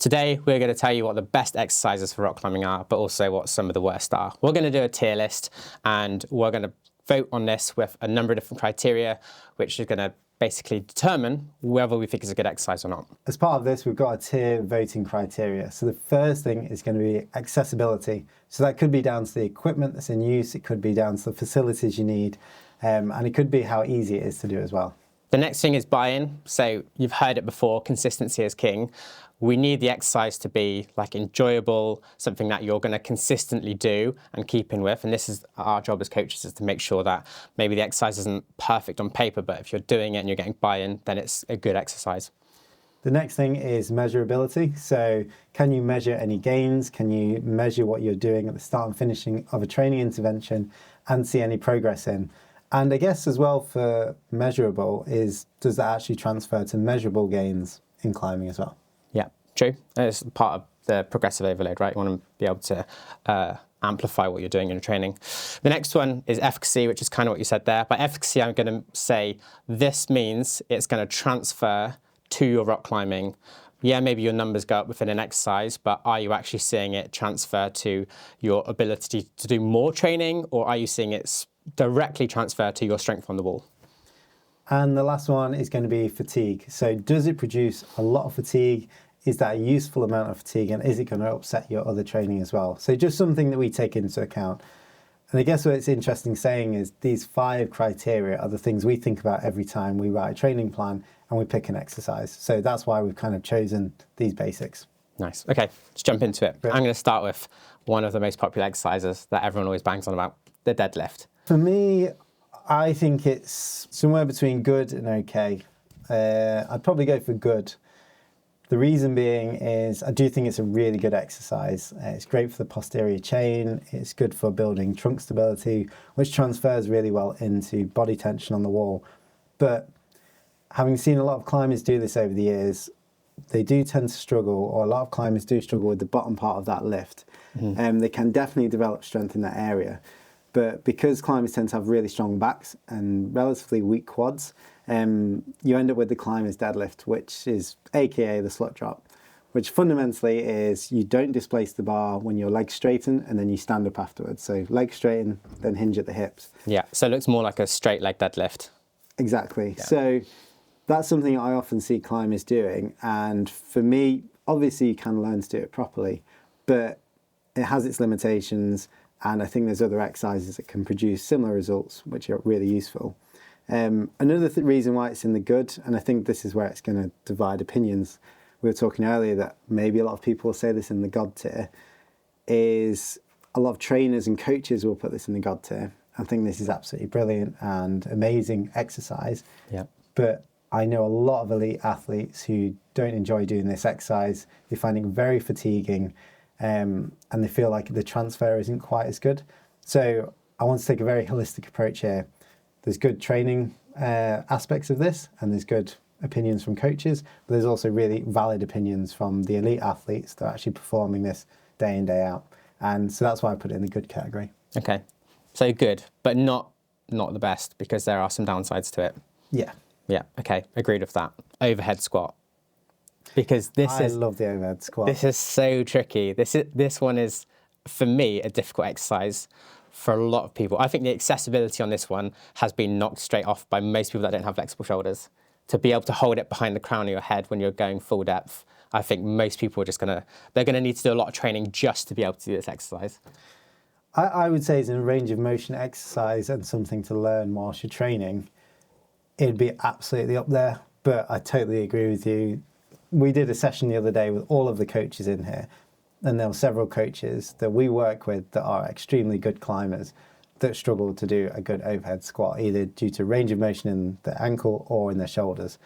Today, we're going to tell you what the best exercises for rock climbing are, but also what some of the worst are. We're going to do a tier list, and we're going to vote on this with a number of different criteria, which is going to basically determine whether we think it's a good exercise or not. As part of this, we've got a tier voting criteria. So the first thing is going to be accessibility. So that could be down to the equipment that's in use, it could be down to the facilities you need, and it could be how easy it is to do as well. The next thing is buy-in. So you've heard it before, consistency is king. We need the exercise to be like enjoyable, something that you're going to consistently do and keep in with. And this is our job as coaches, is to make sure that maybe the exercise isn't perfect on paper, but if you're doing it and you're getting buy-in, then it's a good exercise. The next thing is measurability. So can you measure any gains? Can you measure what you're doing at the start and finishing of a training intervention and see any progress in? And I guess as well for measurable is, does that actually transfer to measurable gains in climbing as well? Yeah, true. It's part of the progressive overload, right? You want to be able to amplify what you're doing in your training. The next one is efficacy, which is kind of what you said there. By efficacy, I'm going to say this means it's going to transfer to your rock climbing. Yeah, maybe your numbers go up within an exercise, but are you actually seeing it transfer to your ability to do more training, or are you seeing it directly transfer to your strength on the wall? And the last one is going to be fatigue. So does it produce a lot of fatigue? Is that a useful amount of fatigue? And is it going to upset your other training as well? So just something that we take into account. And I guess what's interesting saying is these 5 criteria are the things we think about every time we write a training plan and we pick an exercise. So that's why we've kind of chosen these basics. Nice. Okay, let's jump into it. I'm going to start with one of the most popular exercises that everyone always bangs on about, the deadlift. For me, I think it's somewhere between good and okay. I'd probably go for good. The reason being is I do think it's a really good exercise. It's great for the posterior chain. It's good for building trunk stability, which transfers really well into body tension on the wall. But having seen a lot of climbers do this over the years, they do tend to struggle, or a lot of climbers do struggle with the bottom part of that lift. They can definitely develop strength in that area. But because climbers tend to have really strong backs and relatively weak quads, you end up with the climber's deadlift, which is AKA the slut drop, which fundamentally is you don't displace the bar when your legs straighten and then you stand up afterwards. So legs straighten, then hinge at the hips. Yeah, so it looks more like a straight leg deadlift. Exactly. Yeah. So that's something I often see climbers doing. And for me, obviously you can learn to do it properly, but it has its limitations. And I think there's other exercises that can produce similar results, which are really useful. Another reason why it's in the good, and I think this is where it's going to divide opinions, we were talking earlier that maybe a lot of people will say this in the God tier, is a lot of trainers and coaches will put this in the God tier. I think this is absolutely brilliant and amazing exercise. Yeah. But I know a lot of elite athletes who don't enjoy doing this exercise. They find it very fatiguing. And they feel like the transfer isn't quite as good. So I want to take a very holistic approach here. There's good training aspects of this, and there's good opinions from coaches, but there's also really valid opinions from the elite athletes that are actually performing this day in, day out. And so that's why I put it in the good category. Okay, so good, but not the best, because there are some downsides to it. Yeah. Yeah, okay, agreed with that. Overhead squat. Because I love the overhead squat. This is so tricky. This one is, for me, a difficult exercise for a lot of people. I think the accessibility on this one has been knocked straight off by most people that don't have flexible shoulders. To be able to hold it behind the crown of your head when you're going full depth, I think most people are just they're gonna need to do a lot of training just to be able to do this exercise. I would say it's a range of motion exercise and something to learn whilst you're training. It'd be absolutely up there, but I totally agree with you. We did a session the other day with all of the coaches in here, and there were several coaches that we work with that are extremely good climbers that struggle to do a good overhead squat, either due to range of motion in their ankle or in their shoulders.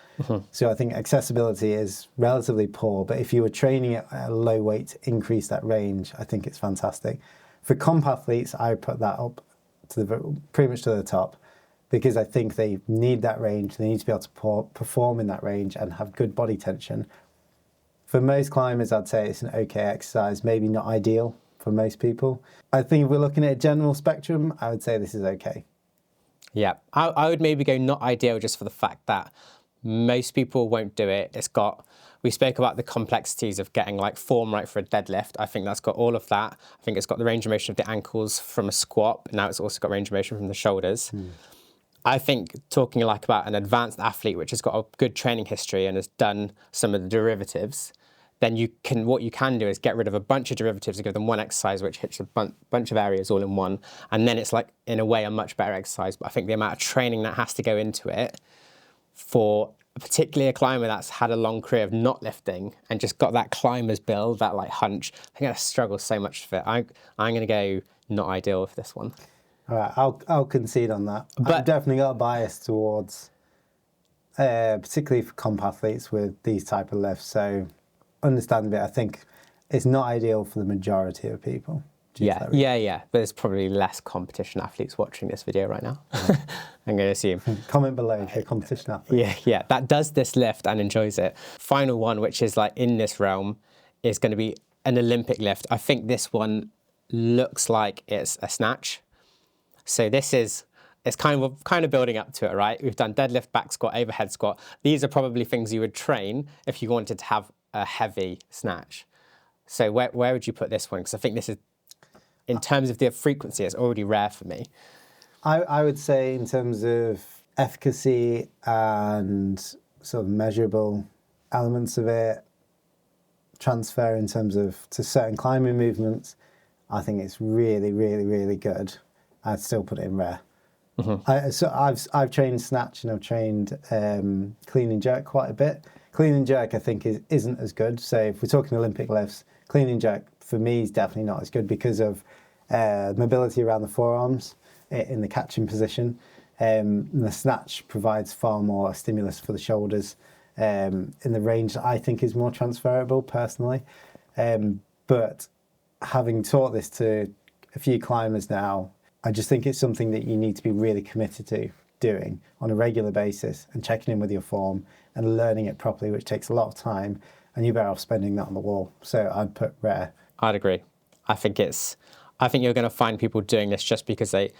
So I think accessibility is relatively poor, but if you were training at a low weight to increase that range, I think it's fantastic. For comp athletes, I put that up to pretty much to the top, because I think they need that range. They need to be able to perform in that range and have good body tension. For most climbers, I'd say it's an okay exercise, maybe not ideal for most people. I think if we're looking at a general spectrum, I would say this is okay. Yeah, I would maybe go not ideal just for the fact that most people won't do it. It's got We spoke about the complexities of getting like form right for a deadlift. I think that's got all of that. I think it's got the range of motion of the ankles from a squat, but now it's also got range of motion from the shoulders. I think talking like about an advanced athlete which has got a good training history and has done some of the derivatives, then what you can do is get rid of a bunch of derivatives and give them one exercise which hits a bunch of areas all in one. And then it's like, in a way, a much better exercise. But I think the amount of training that has to go into it for particularly a climber that's had a long career of not lifting and just got that climber's build, that like hunch, I think I struggle so much with it. I'm going to go not ideal for this one. All right, I'll concede on that. But I've definitely got a bias towards, particularly for comp athletes with these type of lifts. So, understandably, I think it's not ideal for the majority of people. Yeah. But there's probably less competition athletes watching this video right now. I'm going to assume. Comment below if you're a competition athlete. Yeah, that does this lift and enjoys it. Final one, which is like in this realm, is going to be an Olympic lift. I think this one looks like it's a snatch. So it's kind of building up to it, right? We've done deadlift, back squat, overhead squat. These are probably things you would train if you wanted to have a heavy snatch. So where would you put this one? Because I think this is, in terms of the frequency, it's already rare for me. I would say in terms of efficacy and sort of measurable elements of it, transfer in terms of to certain climbing movements, I think it's really, really, really good. I'd still put it in rare. I've trained snatch and I've trained clean and jerk quite a bit. Clean and jerk I think isn't as good. So if we're talking Olympic lifts, clean and jerk for me is definitely not as good because of mobility around the forearms in the catching position. The snatch provides far more stimulus for the shoulders in the range that I think is more transferable personally. But having taught this to a few climbers now, I just think it's something that you need to be really committed to doing on a regular basis and checking in with your form and learning it properly, which takes a lot of time, and you're better off spending that on the wall. So I'd put rare. I'd agree. I think you're going to find people doing this just because they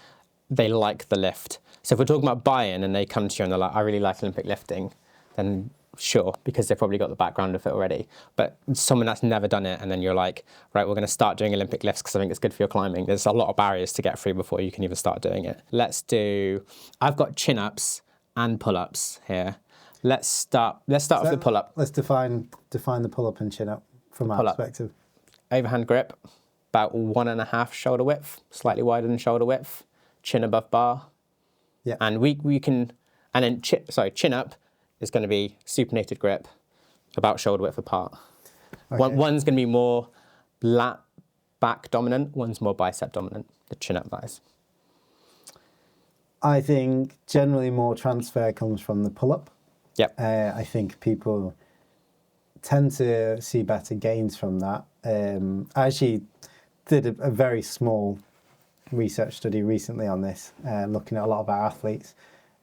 like the lift. So if we're talking about buy-in and they come to you and they're like, I really like Olympic lifting, then sure, because they've probably got the background of it already. But someone that's never done it and then you're like, right, we're going to start doing Olympic lifts because I think it's good for your climbing. There's a lot of barriers to get through before you can even start doing it. I've got chin-ups and pull-ups here. Let's start with the pull-up. Let's define the pull-up and chin-up from our perspective. Overhand grip, about 1.5 shoulder width, slightly wider than shoulder width, chin above bar. Yeah. And we can, and then chin up is going to be supinated grip, about shoulder width apart. Okay. One's going to be more lat back dominant, one's more bicep dominant, the chin up thighs. I think generally more transfer comes from the pull-up. Yep. I think people tend to see better gains from that. I actually did a very small research study recently on this, looking at a lot of our athletes.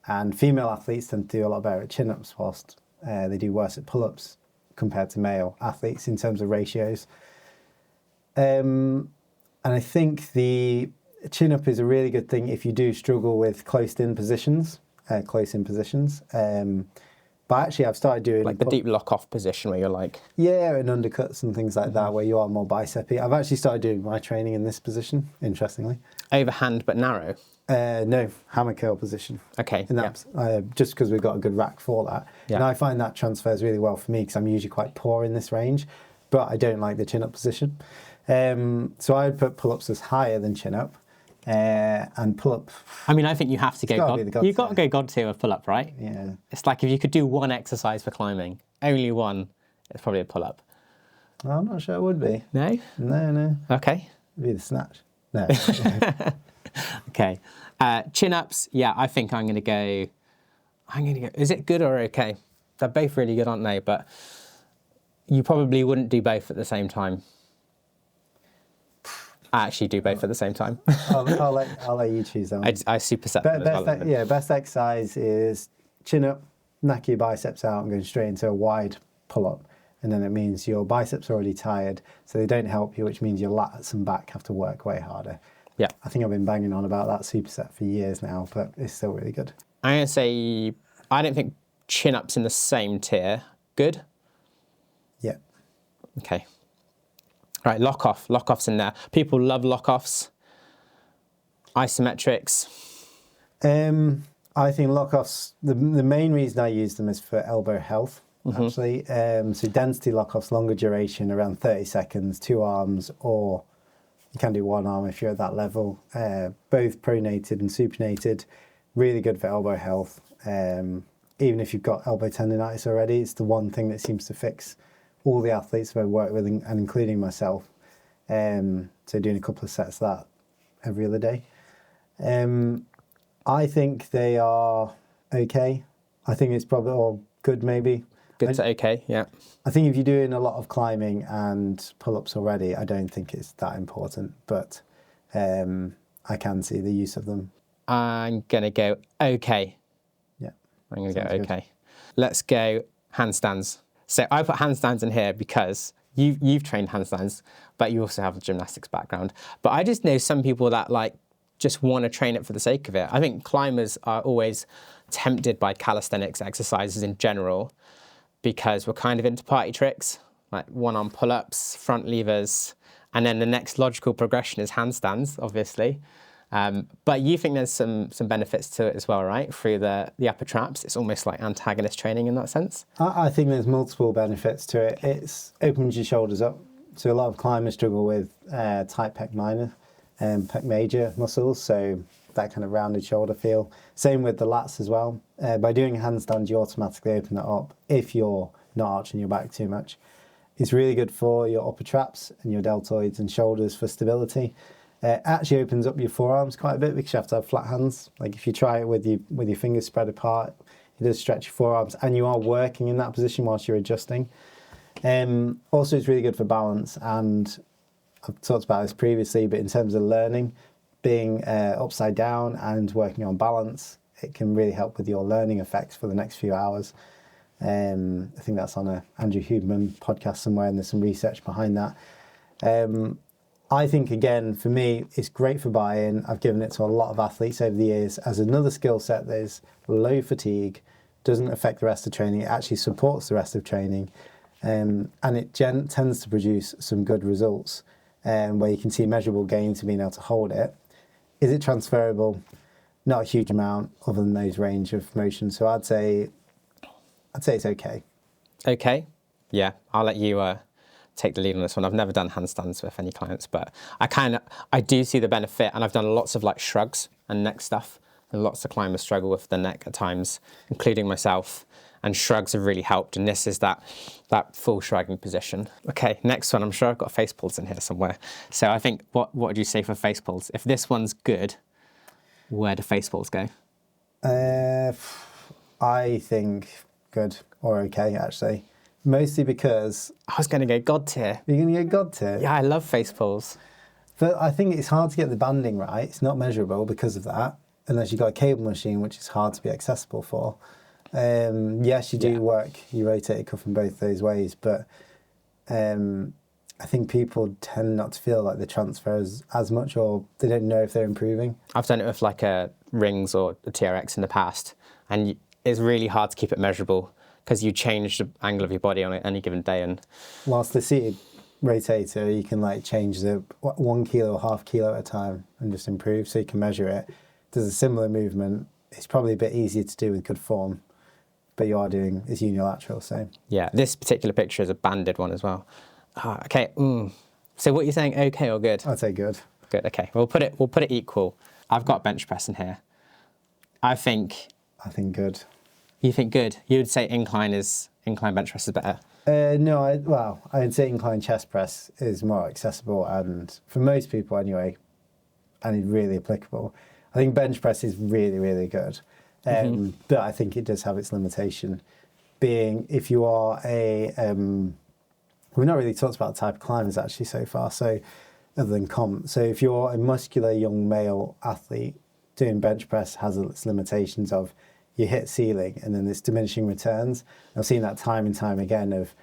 And female athletes tend to do a lot better at chin-ups whilst they do worse at pull-ups compared to male athletes in terms of ratios. And I think the chin-up is a really good thing if you do struggle with close-in positions. But actually I've started doing... Like the deep lock-off position where you're like... Yeah, and undercuts and things like that where you are more bicep-y. I've actually started doing my training in this position, interestingly. Overhand but narrow? No, hammer curl position. Okay. Just because we've got a good rack for that. Yeah. And I find that transfers really well for me because I'm usually quite poor in this range, but I don't like the chin-up position. So I would put pull-ups as higher than chin-up. And pull-up. I mean, I think you have to go you've got to go God tier with pull-up, right? Yeah. It's like if you could do one exercise for climbing, only one, it's probably a pull-up. Well, I'm not sure it would be. No? No. Okay. It'd be the snatch. No. Okay. Chin-ups, yeah, I think I'm going to go, is it good or okay? They're both really good, aren't they? But you probably wouldn't do both at the same time. I actually do both at the same time. I'll let you choose that one. I superset them as well. Best exercise is chin up, knack your biceps out and go straight into a wide pull-up. And then it means your biceps are already tired, so they don't help you, which means your lats and back have to work way harder. Yeah. I think I've been banging on about that superset for years now, but it's still really good. I'm going to say, I don't think chin-ups in the same tier. Good. Yeah. Okay. Right, lock off. Lock offs in there. People love lock offs. Isometrics. I think lock-offs, the main reason I use them is for elbow health, actually. So density lock-offs, longer duration, around 30 seconds, 2 arms, or you can do 1 arm if you're at that level. Both pronated and supinated, really good for elbow health. Even if you've got elbow tendonitis already, it's the one thing that seems to fix all the athletes I've worked with, and including myself. So doing a couple of sets of that every other day. I think they are okay. I think it's probably all good, maybe. Good to okay, yeah. I think if you're doing a lot of climbing and pull-ups already, I don't think it's that important, but I can see the use of them. I'm going to go okay. Yeah. I'm going to go Sounds good. okay. Let's go handstands. So I put handstands in here because you've trained handstands, but you also have a gymnastics background. But I just know some people that like just want to train it for the sake of it. I think climbers are always tempted by calisthenics exercises in general because we're kind of into party tricks, like 1-arm pull-ups, front levers, and then the next logical progression is handstands, obviously. But you think there's some benefits to it as well, right? Through the upper traps, it's almost like antagonist training in that sense. I think there's multiple benefits to it. It opens your shoulders up. So a lot of climbers struggle with tight pec minor and pec major muscles, so that kind of rounded shoulder feel. Same with the lats as well. By doing handstands, you automatically open that up if you're not arching your back too much. It's really good for your upper traps and your deltoids and shoulders for stability. Actually opens up your forearms quite a bit because you have to have flat hands. Like if you try it with your fingers spread apart, it does stretch your forearms, and you are working in that position whilst you're adjusting. Also, it's really good for balance, and I've talked about this previously, but in terms of learning, being upside down and working on balance, it can really help with your learning effects for the next few hours. I think that's on a Andrew Huberman podcast somewhere, and there's some research behind that. I think, again, for me, it's great for buy-in. I've given it to a lot of athletes over the years as another skill set that is low fatigue, doesn't affect the rest of training. It actually supports the rest of training, and it tends to produce some good results where you can see measurable gains in being able to hold it. Is it transferable? Not a huge amount other than those range of motions. So I'd say it's okay. Okay, yeah, I'll let you take the lead on this one. I've never done handstands with any clients, but I do see the benefit, and I've done lots of like shrugs and neck stuff, and lots of climbers struggle with the neck at times, including myself, and shrugs have really helped, and this is that full shrugging position. Okay, next one, I'm sure I've got face pulls in here somewhere. So I think, what would you say for face pulls? If this one's good, where do face pulls go? I think good or okay, actually. Mostly because... I was going to go God tier. You're going to go God tier? Yeah, I love face pulls. But I think it's hard to get the banding right. It's not measurable because of that, unless you've got a cable machine, which is hard to be accessible for. Yes, you do work, you rotate a cuff in both those ways, but I think people tend not to feel like the transfer as much, or they don't know if they're improving. I've done it with like a rings or a TRX in the past, and it's really hard to keep it measurable because you change the angle of your body on any given day. And whilst the seated rotator, you can like change the 1 kilo or half kilo at a time and just improve, so you can measure it. There's a similar movement. It's probably a bit easier to do with good form, but you are doing it's unilateral. So yeah, this particular picture is a banded one as well. Okay. So what you're saying, okay or good? I'd say good. Good. Okay. We'll put it equal. I've got bench press in here. I think good. You think good? You would say incline bench press is better. No, I'd say incline chest press is more accessible, and for most people anyway, and it's really applicable. I think bench press is really, really good, but I think it does have its limitation. Being if you are we've not really talked about the type of climbers actually so far. So other than comp, so if you're a muscular young male athlete, doing bench press has its limitations of you hit ceiling and then there's diminishing returns. I've seen that time and time again of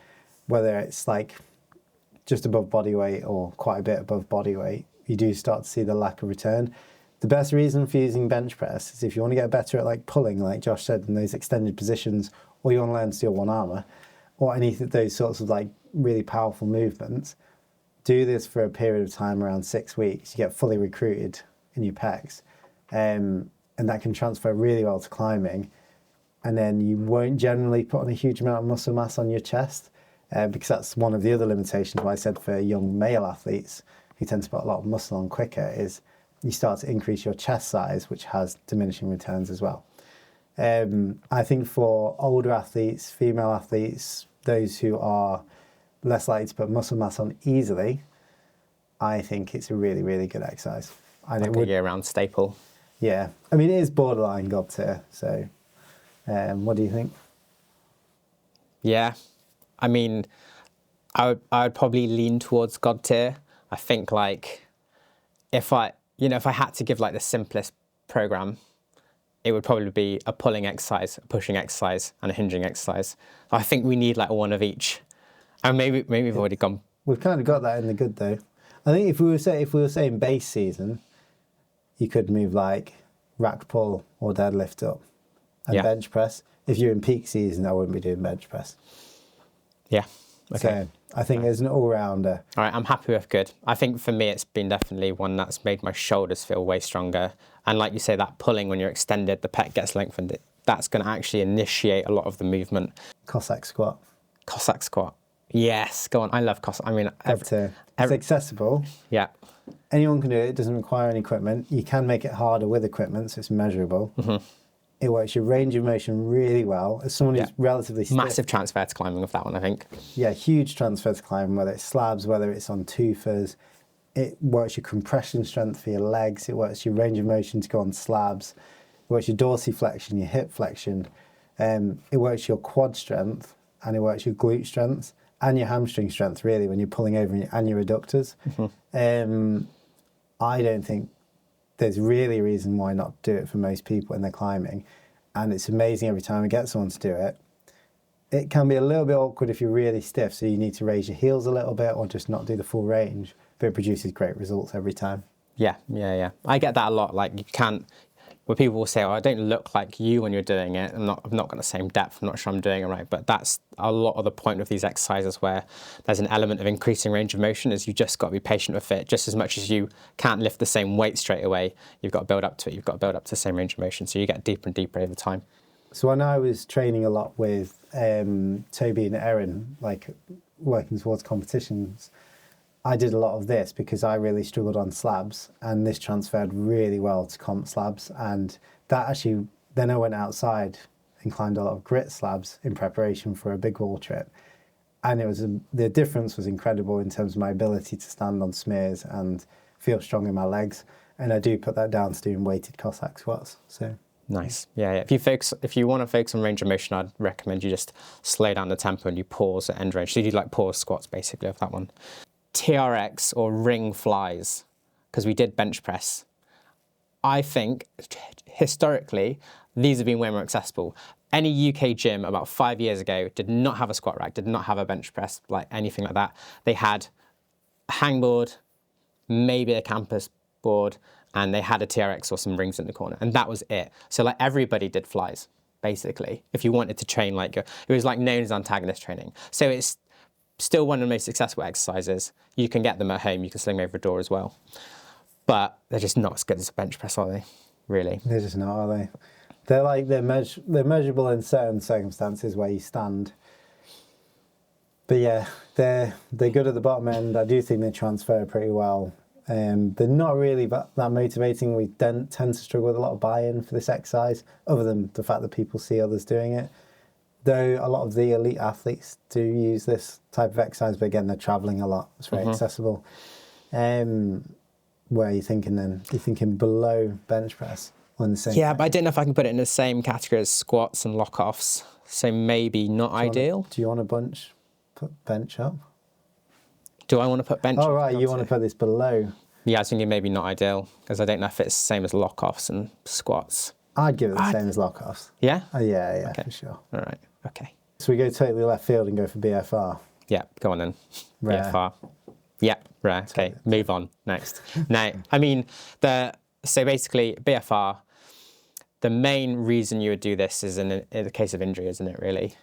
whether it's like just above body weight or quite a bit above body weight, you do start to see the lack of return. The best reason for using bench press is if you want to get better at like pulling, like Josh said, in those extended positions, or you want to learn to do a one-armer, or any of those sorts of like really powerful movements. Do this for a period of time, around 6 weeks. You get fully recruited in your pecs, and that can transfer really well to climbing. And then you won't generally put on a huge amount of muscle mass on your chest, because that's one of the other limitations why I said for young male athletes who tend to put a lot of muscle on quicker is you start to increase your chest size, which has diminishing returns as well. I think for older athletes, female athletes, those who are less likely to put muscle mass on easily, I think it's a really, really good exercise. And Like it would, a year-round staple. yeah. I mean, it is borderline God tier, so what do you think? Yeah, I mean, I would probably lean towards God tier. I think like if I had to give like the simplest program, it would probably be a pulling exercise, a pushing exercise, and a hinging exercise. I think we need like one of each. And maybe we've already gone. We've kind of got that in the good though. I think if we were saying base season, you could move like rack pull or deadlift up and bench press. If you're in peak season, I wouldn't be doing bench press. Yeah. Okay. So I think there's an all-rounder. All right, I'm happy with good. I think for me, it's been definitely one that's made my shoulders feel way stronger. And like you say, that pulling when you're extended, the pec gets lengthened. That's going to actually initiate a lot of the movement. Cossack squat. Cossack squat. Yes, go on. I love Cossack. I mean, It's accessible. Yeah. Anyone can do it. It doesn't require any equipment. You can make it harder with equipment, so it's measurable. Mm-hmm. It works your range of motion really well. As someone who's relatively stiff, massive transfer to climbing with that one, I think. Yeah, huge transfer to climbing, whether it's slabs, whether it's on twofers. It works your compression strength for your legs. It works your range of motion to go on slabs. It works your dorsiflexion, your hip flexion. It works your quad strength, and it works your glute strength and your hamstring strength, really, when you're pulling over and your adductors. Mm-hmm. I don't think there's really a reason why not do it for most people when they're climbing. And it's amazing every time I get someone to do it. It can be a little bit awkward if you're really stiff, so you need to raise your heels a little bit or just not do the full range, but it produces great results every time. Yeah. I get that a lot. Like you can't, where people will say, oh, I don't look like you when you're doing it. I've not got the same depth. I'm not sure I'm doing it right. But that's a lot of the point of these exercises where there's an element of increasing range of motion is you just got to be patient with it. Just as much as you can't lift the same weight straight away, you've got to build up to it. You've got to build up to the same range of motion. So you get deeper and deeper over time. So when I was training a lot with Toby and Erin, like working towards competitions, I did a lot of this because I really struggled on slabs, and this transferred really well to comp slabs. And that actually, then I went outside and climbed a lot of grit slabs in preparation for a big wall trip. And it was the difference was incredible in terms of my ability to stand on smears and feel strong in my legs. And I do put that down to doing weighted Cossack squats. So nice. Yeah. If you want to focus on range of motion, I'd recommend you just slow down the tempo and you pause at end range. So you do like pause squats basically of that one. TRX or ring flies, because we did bench press. I think historically these have been way more accessible. Any UK gym about 5 years ago did not have a squat rack, did not have a bench press, like anything like that. They had a hangboard, maybe a campus board, and they had a TRX or some rings in the corner, and that was it. So like everybody did flies, basically. If you wanted to train like, it was like known as antagonist training. So it's still one of the most successful exercises. You can get them at home, you can sling over a door as well. But they're just not as good as a bench press, are they? Really? They're just not, are they? They're like, they're measurable in certain circumstances where you stand. But yeah, they're good at the bottom end. I do think they transfer pretty well. They're not really that motivating. We tend to struggle with a lot of buy-in for this exercise, other than the fact that people see others doing it. Though a lot of the elite athletes do use this type of exercise, but again, they're traveling a lot. It's very accessible. Where are you thinking then? Are you thinking below bench press? Or in the same Yeah, but I don't know if I can put it in the same category as squats and lock-offs. So maybe not ideal. Do you want to put bench up? Do I want to put bench? Oh, right, you want to put this below. Yeah, I was thinking maybe not ideal, because I don't know if it's the same as lock-offs and squats. I'd give it the same as lock-offs. Yeah? Yeah, okay. For sure. All right, okay. So we go totally left field and go for BFR. Yeah, go on then. Rare. BFR. Yeah, rare. Okay, move on. Next. Now, I mean, so basically, BFR, the main reason you would do this is in the case of injury, isn't it, really?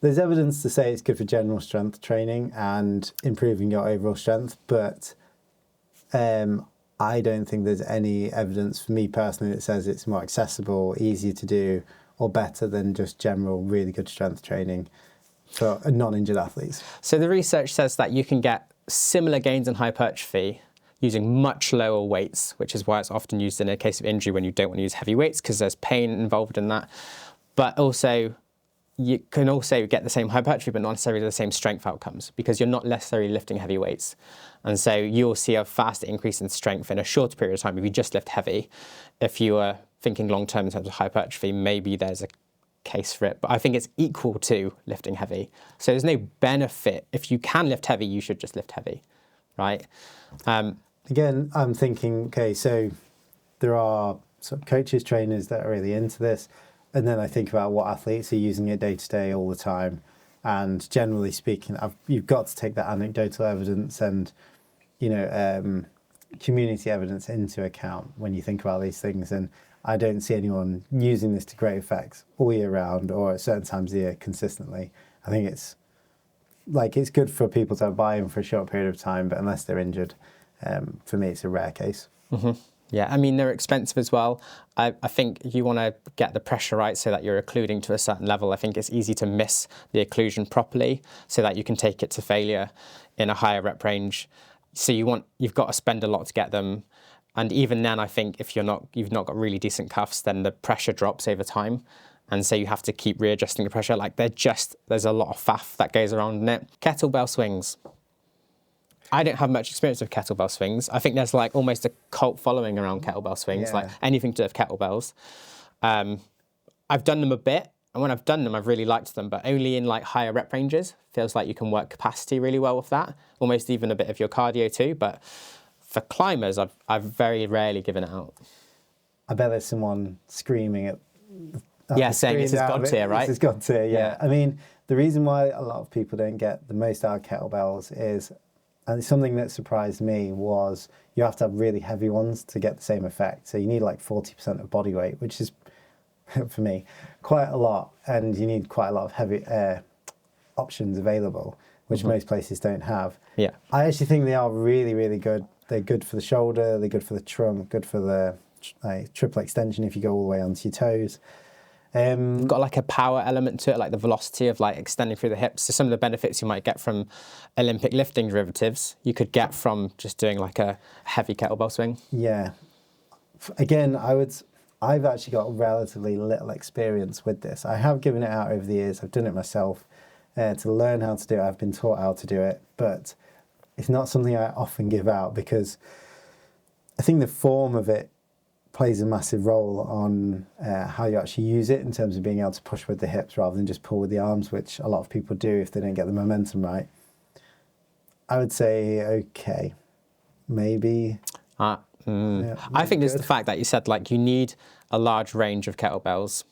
There's evidence to say it's good for general strength training and improving your overall strength, but I don't think there's any evidence for me personally that says it's more accessible, easier to do, or better than just general really good strength training for non-injured athletes. So the research says that you can get similar gains in hypertrophy using much lower weights, which is why it's often used in a case of injury when you don't want to use heavy weights because there's pain involved in that. But also, you can also get the same hypertrophy but not necessarily the same strength outcomes because you're not necessarily lifting heavy weights. And so you'll see a faster increase in strength in a shorter period of time if you just lift heavy. If you are thinking long-term in terms of hypertrophy, maybe there's a case for it, but I think it's equal to lifting heavy. So there's no benefit. If you can lift heavy, you should just lift heavy, right? Again, I'm thinking, okay, so there are sort of coaches, trainers that are really into this, and then I think about what athletes are using it day to day all the time. And generally speaking, you've got to take that anecdotal evidence and, community evidence into account when you think about these things. And I don't see anyone using this to great effects all year round or at certain times of the year consistently. I think it's good for people to buy in for a short period of time, but unless they're injured, for me, it's a rare case. Mm-hmm. Yeah, I mean, they're expensive as well. I think you want to get the pressure right so that you're occluding to a certain level. I think it's easy to miss the occlusion properly so that you can take it to failure in a higher rep range. So you've got to spend a lot to get them. And even then, I think if you've not got really decent cuffs, then the pressure drops over time. And so you have to keep readjusting the pressure. There's a lot of faff that goes around in it. Kettlebell swings. I don't have much experience with kettlebell swings. I think there's almost a cult following around kettlebell swings, anything to do with kettlebells. I've done them a bit, and when I've done them, I've really liked them, but only in higher rep ranges. Feels like you can work capacity really well with that, almost even a bit of your cardio too. But for climbers, I've very rarely given it out. I bet there's someone screaming at saying this is God tier, right? This is God tier, yeah. I mean, the reason why a lot of people don't get the most out of kettlebells is, and something that surprised me was you have to have really heavy ones to get the same effect. So you need 40% of body weight, which is, for me, quite a lot. And you need quite a lot of heavy options available, which most places don't have. Yeah. I actually think they are really, really good. They're good for the shoulder, they're good for the trunk, good for the triple extension if you go all the way onto your toes. Got a power element to it, the velocity of extending through the hips. So some of the benefits you might get from Olympic lifting derivatives, you could get from just doing a heavy kettlebell swing. Yeah. Again, I've actually got relatively little experience with this. I have given it out over the years. I've done it myself to learn how to do it. I've been taught how to do it, but it's not something I often give out because I think the form of it plays a massive role on how you actually use it in terms of being able to push with the hips rather than just pull with the arms, which a lot of people do if they don't get the momentum right. I would say, okay, maybe. I think it's the fact that you said you need a large range of kettlebells.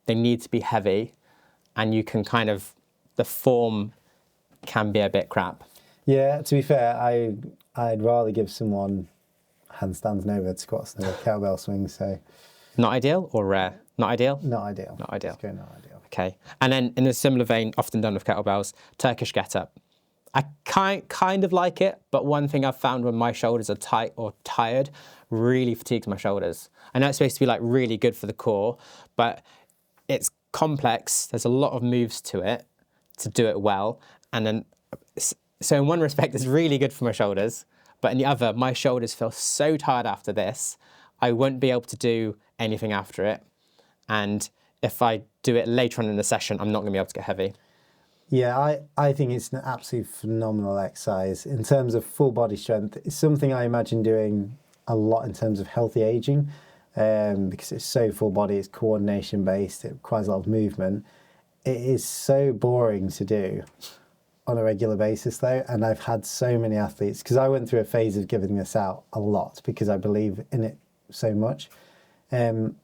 They need to be heavy and you can the form can be a bit crap. Yeah, to be fair, I'd rather give someone handstands and overhead squats than kettlebell swings. So, not ideal or rare? Not ideal. Not ideal. Not ideal. Let's go not ideal. Okay, and then in a similar vein, often done with kettlebells, Turkish Get-Up. I kind of like it, but one thing I've found when my shoulders are tight or tired, really fatigues my shoulders. I know it's supposed to be really good for the core, but it's complex. There's a lot of moves to it to do it well, and then so in one respect, it's really good for my shoulders. But in the other, my shoulders feel so tired after this, I won't be able to do anything after it. And if I do it later on in the session, I'm not going to be able to get heavy. Yeah, I think it's an absolutely phenomenal exercise. In terms of full body strength, it's something I imagine doing a lot in terms of healthy aging because it's so full body, it's coordination based, it requires a lot of movement. It is so boring to do on a regular basis though, and I've had so many athletes, because I went through a phase of giving this out a lot because I believe in it so much, and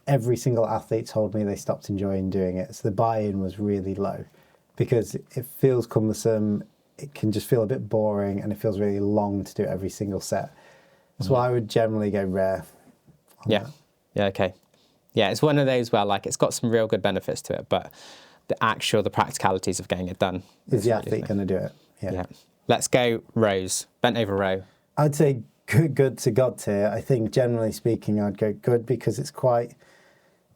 every single athlete told me they stopped enjoying doing it. So the buy-in was really low because it feels cumbersome, it can just feel a bit boring, and it feels really long to do every single set. So I would generally go rare. Yeah, okay. Yeah, it's one of those where it's got some real good benefits to it, but the practicalities of getting it done. Is the athlete going to do it? Yeah. Let's go rows, bent over row. I'd say good to God tier. I think generally speaking, I'd go good because it's quite,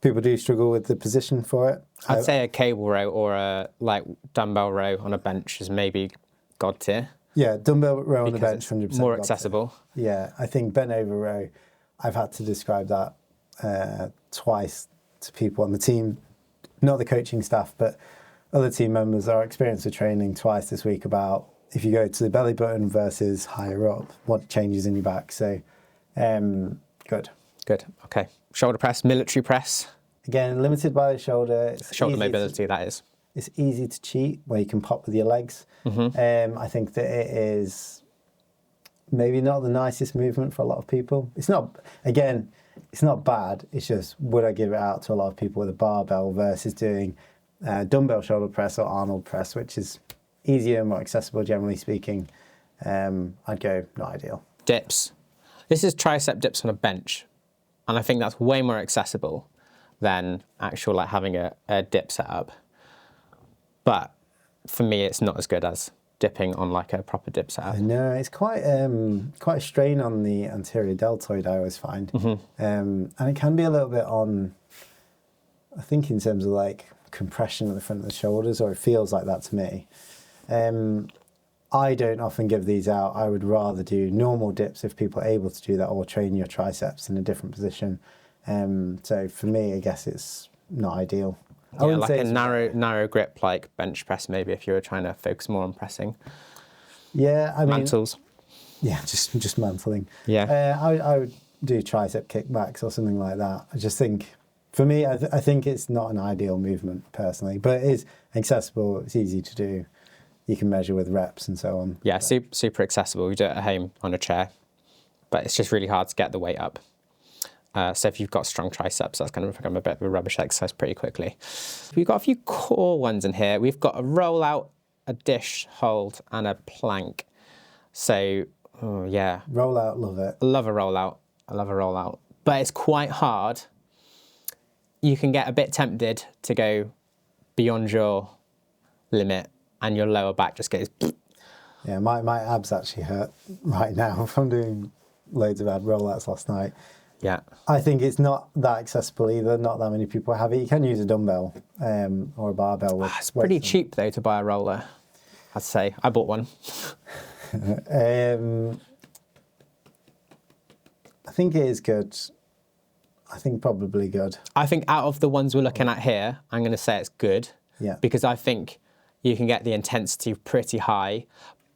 people do struggle with the position for it. I'd say a cable row or a like dumbbell row on a bench is maybe God tier. Yeah, dumbbell row on the bench, It's 100% more God accessible. tier. Yeah, I think bent over row, I've had to describe that twice to people on the team, not the coaching staff, but other team members. Our experience of training twice this week about if you go to the belly button versus higher up, what changes in your back. So, good. Good. Okay. Shoulder press, military press. Again, limited by the shoulder. It's Shoulder easy mobility, that is. It's easy to cheat where you can pop with your legs. I think that it is maybe not the nicest movement for a lot of people. It's not bad. It's just, would I give it out to a lot of people with a barbell versus doing dumbbell shoulder press or Arnold press, which is easier, more accessible, generally speaking. I'd go not ideal. Dips. This is tricep dips on a bench. And I think that's way more accessible than actual like having a dip set up. But for me, it's not as good as dipping on like a proper dip setup. No, it's quite a strain on the anterior deltoid, I always find. And it can be a little bit on, I think in terms of like compression at the front of the shoulders, or it feels like that to me. I don't often give these out. I would rather do normal dips if people are able to do that, or train your triceps in a different position. So for me, I guess it's not ideal. Yeah, like a narrow grip, like bench press, maybe if you were trying to focus more on pressing. Yeah, I mean, mantles. Yeah, just mantling. Yeah, I would do tricep kickbacks or something like that. I just think, for me, I think it's not an ideal movement personally, but it is accessible. It's easy to do. You can measure with reps and so on. Yeah, super accessible. You do it at home on a chair, but it's just really hard to get the weight up. So if you've got strong triceps, that's going to become a bit of a rubbish exercise pretty quickly. We've got a few core ones in here. We've got a rollout, a dish hold, and a plank. So, yeah. Rollout, love it. I love a rollout. But it's quite hard. You can get a bit tempted to go beyond your limit and your lower back just goes... Yeah, my abs actually hurt right now from doing loads of ab rollouts last night. Yeah. I think it's not that accessible either. Not that many people have it. You can use a dumbbell or a barbell. It's pretty cheap though to buy a roller, I'd say. I bought one. I think it is good. I think probably good. I think out of the ones we're looking at here, I'm going to say it's good. Yeah. Because I think you can get the intensity pretty high,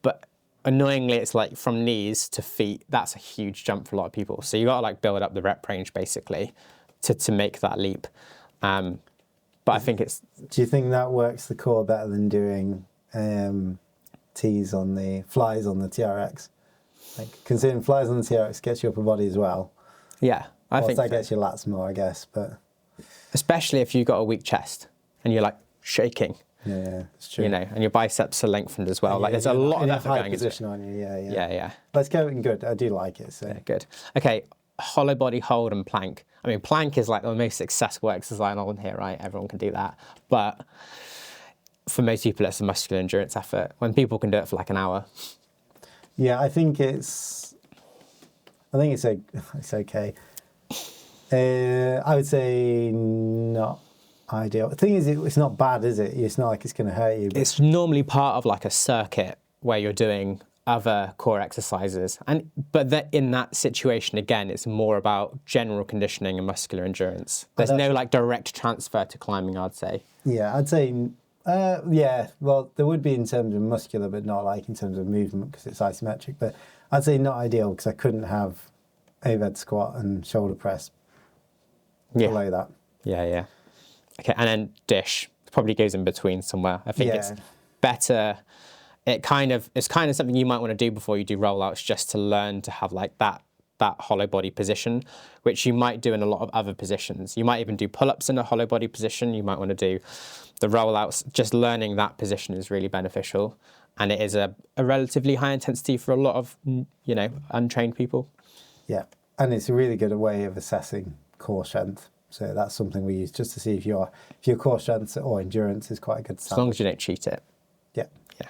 but annoyingly, it's like from knees to feet. That's a huge jump for a lot of people. So you got to like build up the rep range basically to make that leap. But I think it's... Do you think that works the core better than doing flies on the TRX? Like considering flies on the TRX gets your upper body as well. Yeah, I think that gets your lats more, I guess. But especially if you've got a weak chest and you're like shaking. Yeah, it's true. You know, and your biceps are lengthened as well. Like there's a lot of effort going into it. On you. Yeah. Let's go in good. I do like it. So. Yeah, good. Okay, hollow body hold and plank. I mean, plank is like the most accessible exercise on here, right? Everyone can do that. But for most people, it's a muscular endurance effort. When people can do it for like an hour. Yeah, I think it's okay. I would say not ideal. The thing is, it's not bad, is it? It's not like it's going to hurt you. It's normally part of like a circuit where you're doing other core exercises, but in that situation again, it's more about general conditioning and muscular endurance. There's no like direct transfer to climbing, I'd say. Yeah, I'd say. Yeah, well, there would be in terms of muscular, but not like in terms of movement because it's isometric. But I'd say not ideal because I couldn't have overhead squat and shoulder press below that. Yeah. Okay, and then dish probably goes in between somewhere. I think it's better. It's kind of something you might want to do before you do rollouts, just to learn to have like that hollow body position, which you might do in a lot of other positions. You might even do pull-ups in a hollow body position. You might want to do the rollouts. Just learning that position is really beneficial, and it is a relatively high intensity for a lot of untrained people. Yeah, and it's a really good way of assessing core strength So that's something we use just to see if your core strength or endurance is quite a good standard. As long as you don't cheat it. Yeah. Yeah.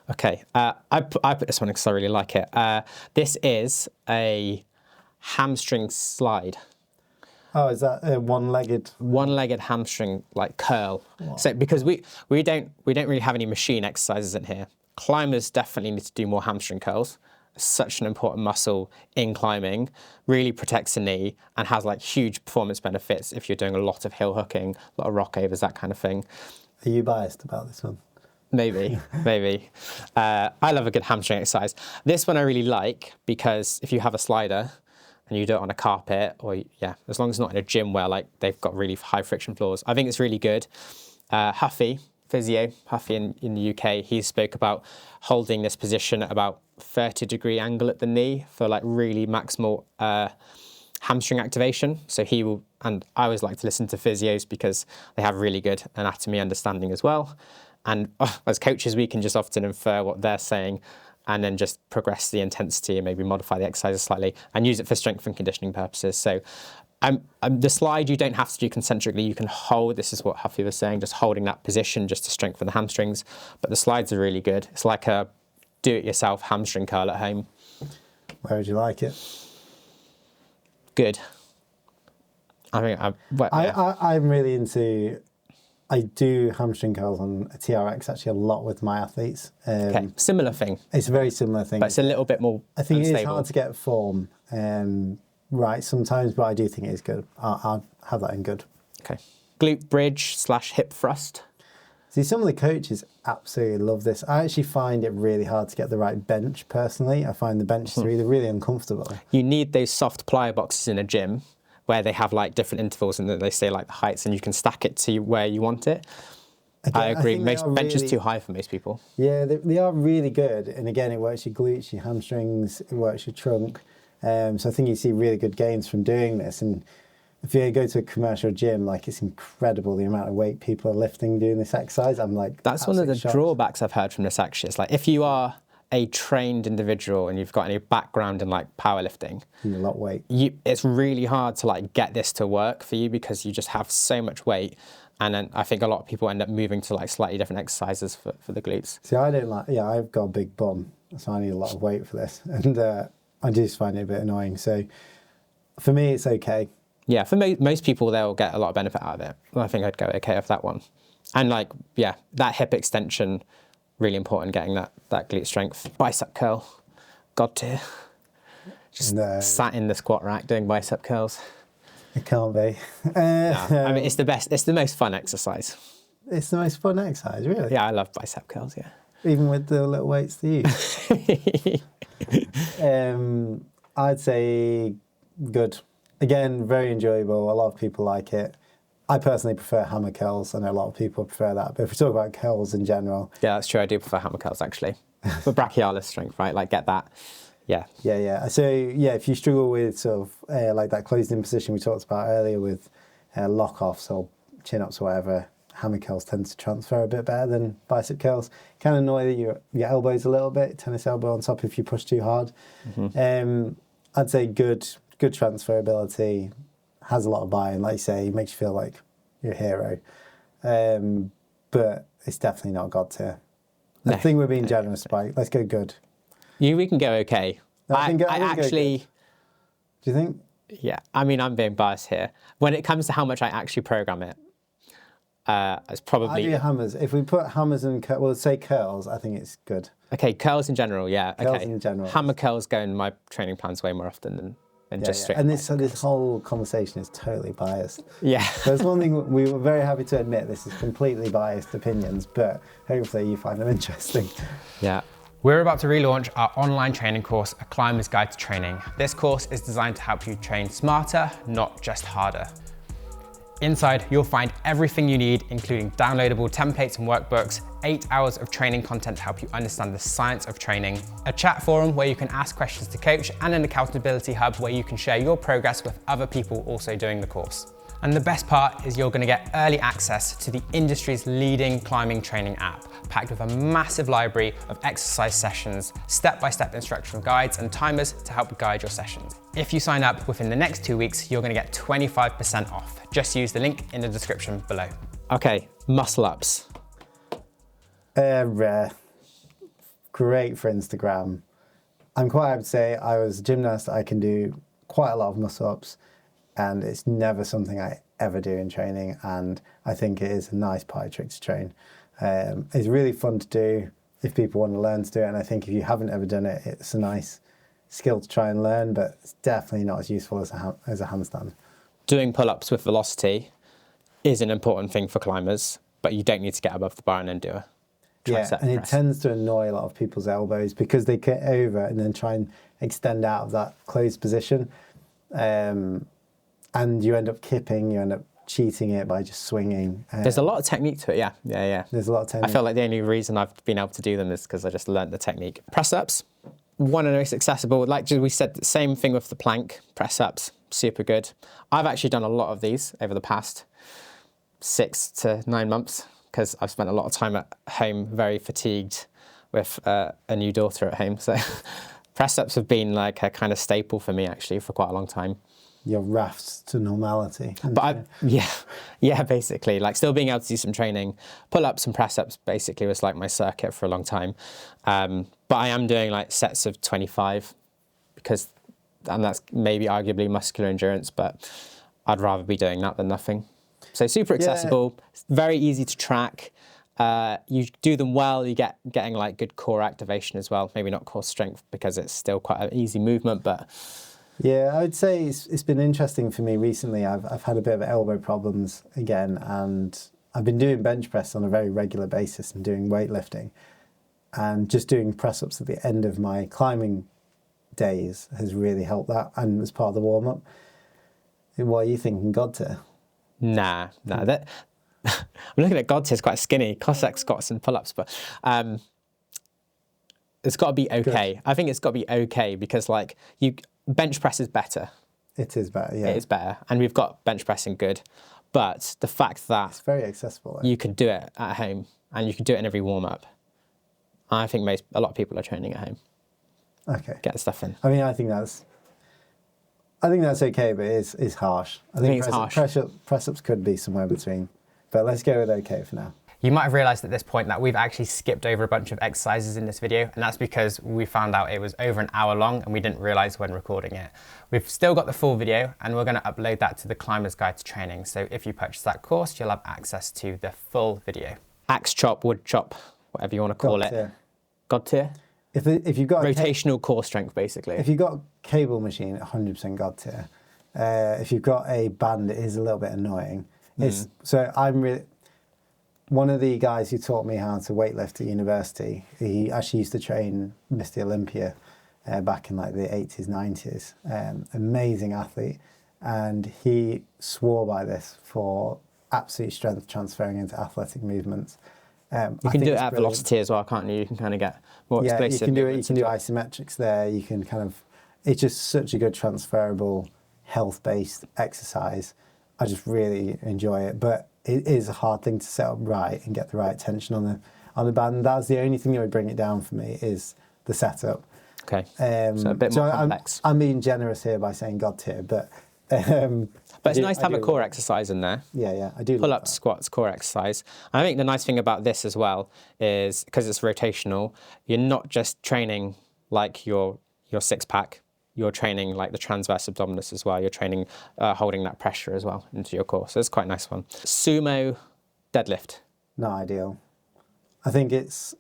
Okay. I put this one because I really like it. This is a hamstring slide. Oh, is that a one-legged? One-legged hamstring like curl. Wow. So because we don't really have any machine exercises in here. Climbers definitely need to do more hamstring curls. It's such an important muscle in climbing. Really protects the knee and has like huge performance benefits if you're doing a lot of hill hooking, a lot of rock overs, that kind of thing. Are you biased about this one? Maybe, maybe. I love a good hamstring exercise. This one I really like because if you have a slider and you do it on a carpet, or yeah, as long as it's not in a gym where like they've got really high friction floors, I think it's really good. Huffy in the UK, he spoke about holding this position at about 30-degree angle at the knee for like really maximal hamstring activation. So he will, and I always like to listen to physios because they have really good anatomy understanding as well. And as coaches, we can just often infer what they're saying and then just progress the intensity and maybe modify the exercises slightly and use it for strength and conditioning purposes. So the slide, you don't have to do concentrically. You can hold, this is what Huffy was saying, just holding that position just to strengthen the hamstrings. But the slides are really good. It's like a do-it-yourself hamstring curl at home. Where would you like it? Good. I'm really into, I do hamstring curls on a TRX actually a lot with my athletes. Okay, similar thing. It's a very similar thing. But it's a little bit more I think unstable. It is hard to get form right sometimes, but I do think it is good. I'll have that in good. Okay. Glute bridge / hip thrust. See, some of the coaches absolutely love this. I actually find it really hard to get the right bench, personally. I find the bench is really uncomfortable. You need those soft plyo boxes in a gym where they have like different intervals and they say like the heights and you can stack it to where you want it. Again, I agree. Most bench is too high for most people. Yeah, they are really good. And again, it works your glutes, your hamstrings, it works your trunk. So I think you see really good gains from doing this. And if you go to a commercial gym, like it's incredible the amount of weight people are lifting doing this exercise. I'm like, that's one of the shocked. Drawbacks I've heard from this actually. It's like if you are a trained individual and you've got any background in like powerlifting, a lot of weight. It's really hard to like get this to work for you because you just have so much weight. And then I think a lot of people end up moving to like slightly different exercises for the glutes. See, I don't like, I've got a big bum, so I need a lot of weight for this. And I just find it a bit annoying. So for me, it's okay. Yeah, for most people, they'll get a lot of benefit out of it. I think I'd go okay with that one. And like, yeah, that hip extension, really important, getting that glute strength. Bicep curl, God tier. Just sat in the squat rack doing bicep curls. It can't be. No, I mean, it's the best, it's the most fun exercise. It's the most fun exercise, really? Yeah, I love bicep curls, yeah. Even with the little weights to use? I'd say good. Again, very enjoyable. A lot of people like it. I personally prefer hammer curls. I know a lot of people prefer that. But if we talk about curls in general... Yeah, that's true. I do prefer hammer curls, actually. For brachialis strength, right? Like, get that. Yeah. Yeah. So, yeah, if you struggle with sort of like that closed-in position we talked about earlier with lock-offs or chin-ups or whatever, hammer curls tend to transfer a bit better than bicep curls. Kind of annoy your elbows a little bit, tennis elbow on top if you push too hard. Mm-hmm. I'd say good transferability, has a lot of buy-in, like you say, makes you feel like you're a hero. But it's definitely not God tier. I think we're being generous, Spike. Let's go good. We can go okay. I actually... Go do you think? Yeah, I mean, I'm being biased here. When it comes to how much I actually program it, it's probably... I do hammers. If we put hammers and, say curls, I think it's good. Okay, curls in general, yeah. Curls in general. Hammer curls go in my training plans way more often than just straight. And this whole conversation is totally biased. Yeah. There's one thing we were very happy to admit, this is completely biased opinions, but hopefully you find them interesting. Yeah. We're about to relaunch our online training course, A Climber's Guide to Training. This course is designed to help you train smarter, not just harder. Inside, you'll find everything you need, including downloadable templates and workbooks, 8 hours of training content to help you understand the science of training, a chat forum where you can ask questions to coach, and an accountability hub where you can share your progress with other people also doing the course. And the best part is you're going to get early access to the industry's leading climbing training app, packed with a massive library of exercise sessions, step-by-step instructional guides and timers to help guide your sessions. If you sign up within the next 2 weeks, you're going to get 25% off. Just use the link in the description below. Okay, muscle ups. Great for Instagram. I'm quite happy to say I was a gymnast. I can do quite a lot of muscle ups, and it's never something I ever do in training, and I think it is a nice party trick to train. It's really fun to do if people want to learn to do it, and I think if you haven't ever done it, it's a nice skill to try and learn, but it's definitely not as useful as a handstand. Doing pull-ups with velocity is an important thing for climbers, but you don't need to get above the bar and then do a tricep and it press. tends to annoy a lot of people's elbows because they get over and then try and extend out of that closed position. And you end up kipping, you end up cheating it by just swinging. There's a lot of technique to it, yeah. There's a lot of technique. I feel like the only reason I've been able to do them is because I just learned the technique. Press-ups, one of the most accessible. Like we said, the same thing with the plank. Press-ups, super good. I've actually done a lot of these over the past 6 to 9 months because I've spent a lot of time at home, very fatigued with a new daughter at home. So press-ups have been like a kind of staple for me actually for quite a long time. Your rafts to normality. But basically, like still being able to do some training. Pull-ups and press-ups basically was like my circuit for a long time. But I am doing like sets of 25 and that's maybe arguably muscular endurance, but I'd rather be doing that than nothing. So super accessible, very easy to track. You do them well, getting like good core activation as well. Maybe not core strength because it's still quite an easy movement, but yeah, I would say it's been interesting for me recently. I've had a bit of elbow problems again, and I've been doing bench press on a very regular basis and doing weightlifting, and just doing press-ups at the end of my climbing days has really helped that, and as part of the warm-up. What are you thinking, God tier? Nah. I'm looking at God tier, it's quite skinny. Cossack squats and pull-ups, but it's got to be okay. Good. I think it's got to be okay because like bench press is better. It is better, yeah. It is better, and we've got bench pressing good, but the fact that it's very accessible. You can do it at home and you can do it in every warm-up. I think a lot of people are training at home. Okay. Get the stuff in. I mean, I think that's okay, but it's harsh. I think it's harsh. Press-ups could be somewhere between, but let's go with okay for now. You might have realised at this point that we've actually skipped over a bunch of exercises in this video, and that's because we found out it was over an hour long and we didn't realise when recording it. We've still got the full video and we're going to upload that to the Climber's Guide to Training, so if you purchase that course, you'll have access to the full video. Axe chop, wood chop, whatever you want to call it. God tier? If you've got rotational core strength, basically. If you've got a cable machine, 100% God tier. If you've got a band, it is a little bit annoying. So I'm really... One of the guys who taught me how to weightlift at university, he actually used to train Mr. Olympia back in like the 80s, 90s. Amazing athlete. And he swore by this for absolute strength transferring into athletic movements. You can do it at velocity as well, can't you? You can kind of get more explosive. Yeah, you can do it. You can do isometrics there. You can kind of... It's just such a good transferable, health-based exercise. I just really enjoy it. But it is a hard thing to set up right and get the right tension on the band. That's the only thing that would bring it down for me is the setup. Okay, so a bit more complex. I'm being generous here by saying God tier, but it's nice to have a core exercise in there. Yeah, I do. Pull-ups, squats, core exercise. And I think the nice thing about this as well is because it's rotational, you're not just training like your six-pack. You're training like the transverse abdominis as well. You're training holding that pressure as well into your core. So it's quite a nice one. Sumo deadlift. Not ideal. I think it's...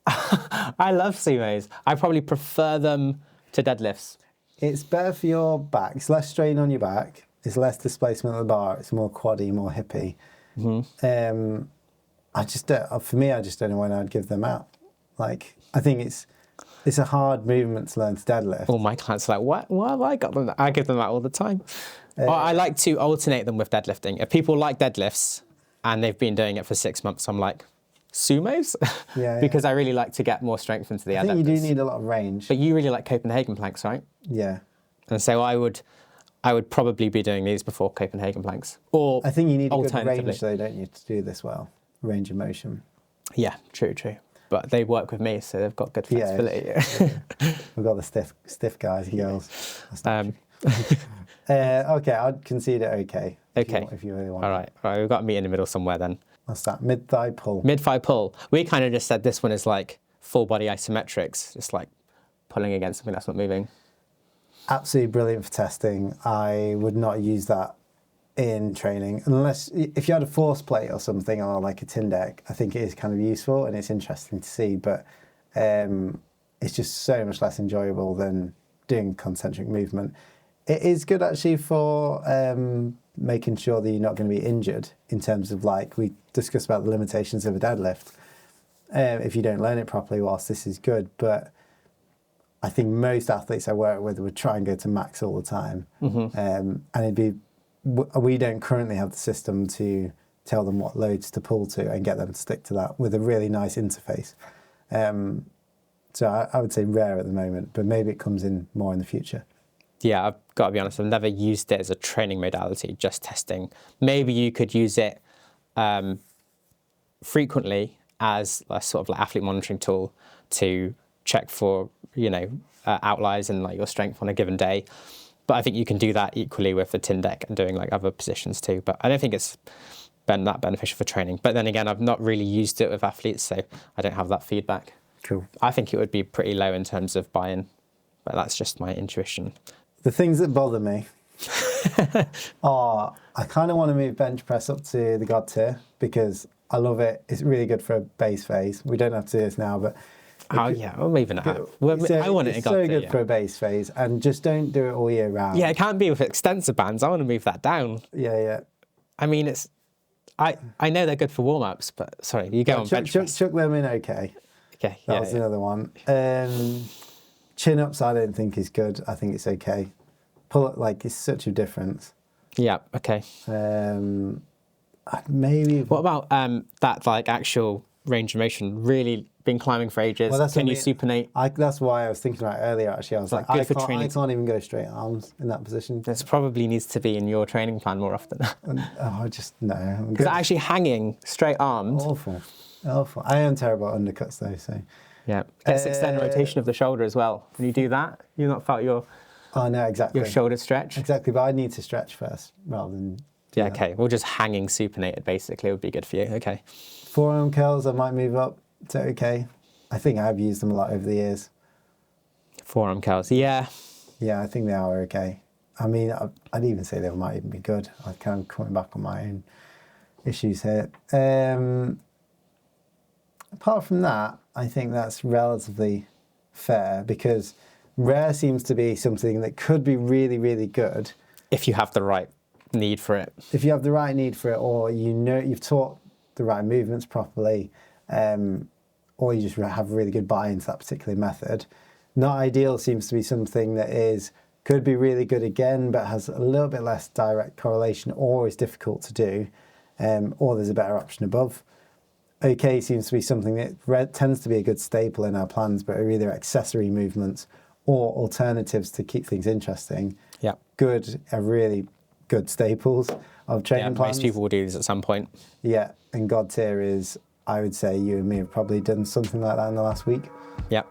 I love sumos. I probably prefer them to deadlifts. It's better for your back. It's less strain on your back. It's less displacement of the bar. It's more quaddy, more hippie. Mm-hmm. For me, I just don't know when I'd give them out. Like, I think it's a hard movement to learn to deadlift. All my clients are like, why have I got them? I give them that all the time. I like to alternate them with deadlifting. If people like deadlifts and they've been doing it for 6 months, I'm like, sumos? Because I really like to get more strength into the adductors. I think you do need a lot of range. But you really like Copenhagen planks, right? Yeah. And so I would probably be doing these before Copenhagen planks. Or I think you need a good alternatively. range though, don't you, to do this well? Range of motion. Yeah, true. But they work with me, so they've got good flexibility. Yeah. We've got the stiff guys and girls. Okay, I'd concede it okay. Okay. If you really want. All right, we've got to meet in the middle somewhere then. What's that? Mid-thigh pull. Mid-thigh pull. We kind of just said this one is like full body isometrics, just like pulling against something that's not moving. Absolutely brilliant for testing. I would not use that in training unless if you had a force plate or something or like a tin deck. I think it is kind of useful and it's interesting to see, but it's just so much less enjoyable than doing concentric movement. It is good actually for making sure that you're not going to be injured in terms of, like we discussed about the limitations of a deadlift. If you don't learn it properly, whilst this is good, but I think most athletes I work with would try and go to max all the time. And it'd be, we don't currently have the system to tell them what loads to pull to and get them to stick to that with a really nice interface. So I would say rare at the moment, but maybe it comes in more in the future. Yeah, I've got to be honest, I've never used it as a training modality, just testing. Maybe you could use it frequently as a sort of like athlete monitoring tool to check for, outliers in like your strength on a given day. But I think you can do that equally with the tin deck and doing like other positions too. But I don't think it's been that beneficial for training. But then again, I've not really used it with athletes, so I don't have that feedback. Cool. I think it would be pretty low in terms of buy-in, but that's just my intuition. The things that bother me are, I kind of want to move bench press up to the God tier because I love it. It's really good for a base phase. We don't have to do this now, but... we're moving it out. I want it in God tier. It's so good for a base phase, and just don't do it all year round. Yeah, it can't be with extensor bands. I want to move that down. Yeah. I mean, I know they're good for warm-ups, but sorry, you go on bench press. Chuck them in okay. Okay, that was another one. Chin-ups I don't think is good. I think it's okay. Pull-up, like, it's such a difference. Yeah, okay. Maybe... What about that, like, actual range of motion? Really been climbing for ages. Well, Can you supinate? That's why I was thinking about it earlier, actually. I was like, I can't even go straight arms in that position. This probably needs to be in your training plan more often. No. Because actually hanging straight armed... Awful. I am terrible at undercuts, though, so... Yeah, gets extended rotation of the shoulder as well. When you do that, you've not felt your exactly. Your shoulder stretch. Exactly, but I need to stretch first rather than... Yeah, okay. Well, just hanging supinated basically would be good for you. Okay. Forearm curls, I might move up to okay. I think I've used them a lot over the years. Forearm curls, yeah. Yeah, I think they are okay. I mean, I'd even say they might even be good. I'm kind of coming back on my own issues here. Apart from that, I think that's relatively fair because rare seems to be something that could be really, really good. If you have the right need for it. If you have the right need for it, or you've taught the right movements properly, or you just have really good buy-in to that particular method. Not ideal seems to be something that could be really good again, but has a little bit less direct correlation, or is difficult to do, or there's a better option above. Okay seems to be something that tends to be a good staple in our plans, but are either accessory movements or alternatives to keep things interesting. Yeah. Really good staples of training plans. Most people will do this at some point. Yeah, and God tier is, I would say you and me have probably done something like that in the last week. Yeah.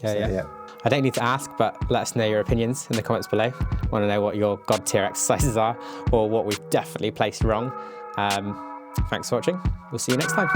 Yeah. I don't need to ask, but let us know your opinions in the comments below. Want to know what your God tier exercises are, or what we've definitely placed wrong. Thanks for watching. We'll see you next time.